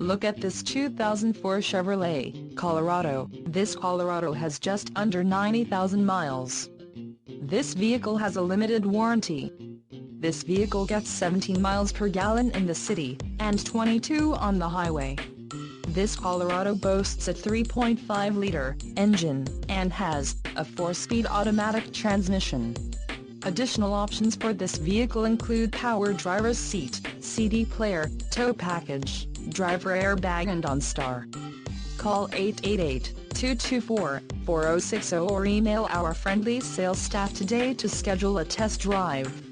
Look at this 2004 Chevrolet Colorado. This Colorado has just under 90,000 miles. This vehicle has a limited warranty. This vehicle gets 17 miles per gallon in the city, and 22 on the highway. This Colorado boasts a 3.5-liter engine, and has a 4-speed automatic transmission. Additional options for this vehicle include power driver's seat, CD player, tow package, driver airbag and OnStar. Call 888-224-4060 or email our friendly sales staff today to schedule a test drive.